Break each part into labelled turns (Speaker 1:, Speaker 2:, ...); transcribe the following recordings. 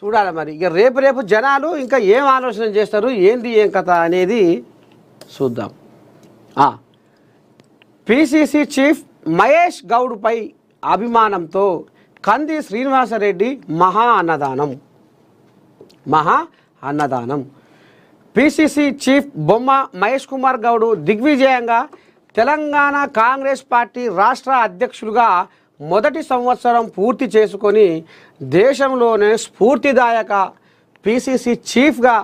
Speaker 1: చూడాలి మరి. ఇక రేపు జనాలు ఇంకా ఏం ఆలోచన చేస్తారు, ఏంది ఏం కథ అనేది చూద్దాం. పిసిసి చీఫ్ మహేష్ గౌడ్పై అభిమానంతో కంది శ్రీనివాసరెడ్డి మహా అన్నదానం. పిసిసి చీఫ్ బొమ్మ మహేష్ కుమార్ గౌడ్ దిగ్విజయంగా తెలంగాణ కాంగ్రెస్ పార్టీ రాష్ట్ర అధ్యక్షులుగా మొదటి సంవత్సరం పూర్తి చేసుకొని దేశంలోనే స్ఫూర్తిదాయక పిసిసి చీఫ్గా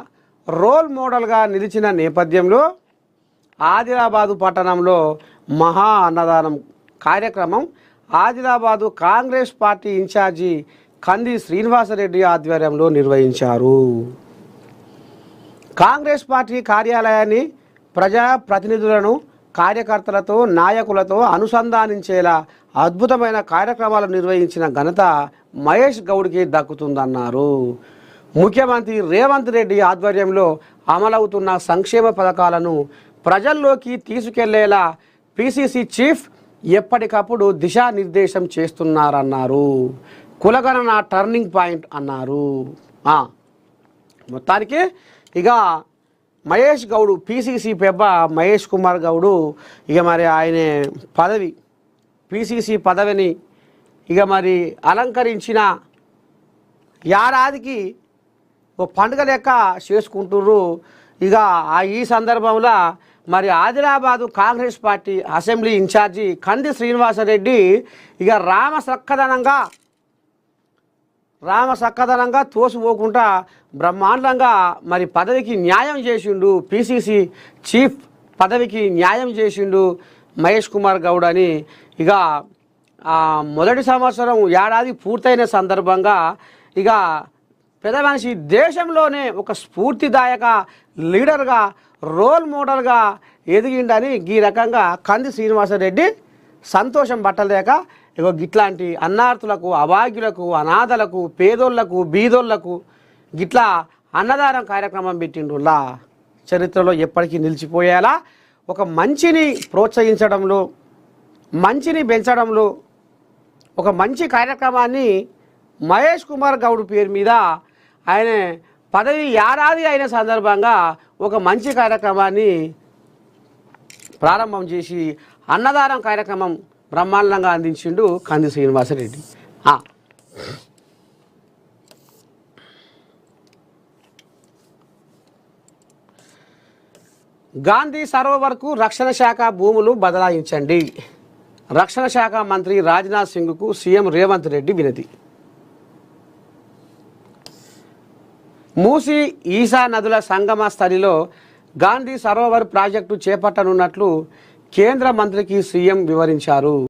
Speaker 1: రోల్ మోడల్గా నిలిచిన నేపథ్యంలో ఆదిలాబాదు పట్టణంలో మహా అన్నదానం కార్యక్రమం ఆదిలాబాదు కాంగ్రెస్ పార్టీ ఇన్ఛార్జి కంది శ్రీనివాసరెడ్డి ఆధ్వర్యంలో నిర్వహించారు. కాంగ్రెస్ పార్టీ కార్యాలయాన్ని ప్రజాప్రతినిధులను కార్యకర్తలతో నాయకులతో అనుసంధానించేలా అద్భుతమైన కార్యక్రమాలు నిర్వహించిన ఘనత మహేష్ గౌడ్కి దక్కుతుందన్నారు. ముఖ్యమంత్రి రేవంత్ రెడ్డి ఆధ్వర్యంలో అమలవుతున్న సంక్షేమ పథకాలను ప్రజల్లోకి తీసుకెళ్లేలా పిసిసి చీఫ్ ఎప్పటికప్పుడు దిశానిర్దేశం చేస్తున్నారన్నారు. కులగణన టర్నింగ్ పాయింట్ అన్నారు. మొత్తానికి ఇక మహేష్ గౌడ్ పిసిసి పెబ్బ మహేష్ కుమార్ గౌడు ఇక మరి ఆయన పదవి పిసిసి పదవిని ఇక మరి అలంకరించిన ఏడాదికి ఓ పండుగ లెక్క చేసుకుంటుర్రు. ఇక ఈ సందర్భంలో మరి Adilabad Congress party assembly in charge Kandi Srinivasa Reddy ఇక రామ సక్కదనంగా తోసిపోకుండా బ్రహ్మాండంగా మరి పదవికి న్యాయం చేసిండు. పిసిసి చీఫ్ పదవికి న్యాయం చేసిండు మహేష్ కుమార్ గౌడ్ అని ఇక మొదటి సంవత్సరం ఏడాది పూర్తయిన సందర్భంగా ఇక పెద్ద మనిషి దేశంలోనే ఒక స్ఫూర్తిదాయక లీడర్గా రోల్ మోడల్గా ఎదిగిండని ఈ రకంగా కంది శ్రీనివాసరెడ్డి సంతోషం పట్టలేక ఇగో గిట్లాంటి అన్నార్థులకు అభాగ్యులకు అనాథలకు పేదోళ్లకు బీదోళ్లకు గిట్లా అన్నదానం కార్యక్రమం పెట్టిండులా చరిత్రలో ఎప్పటికీ నిలిచిపోయేలా ఒక మంచిని ప్రోత్సహించడంలో మంచిని పెంచడంలో ఒక మంచి కార్యక్రమాన్ని మహేష్ కుమార్ గౌడ్ పేరు మీద ఆయన పదవి ఏడాది అయిన సందర్భంగా ఒక మంచి కార్యక్రమాన్ని ప్రారంభం చేసి అన్నదానం కార్యక్రమం బ్రహ్మాండంగా అందించిండు కంది శ్రీనివాసరెడ్డి. గాంధీ సరోవర్కు రక్షణ శాఖ భూములు బదలాయించండి. రక్షణ శాఖ మంత్రి రాజ్నాథ్ సింగ్కు సీఎం రేవంత్ రెడ్డి వినతి. మూసీ ఈశా నదుల సంగమ స్థలిలో గాంధీ సరోవర్ ప్రాజెక్టు చేపట్టనున్నట్లు కేంద్ర మంత్రికి సీఎం వివరించారు.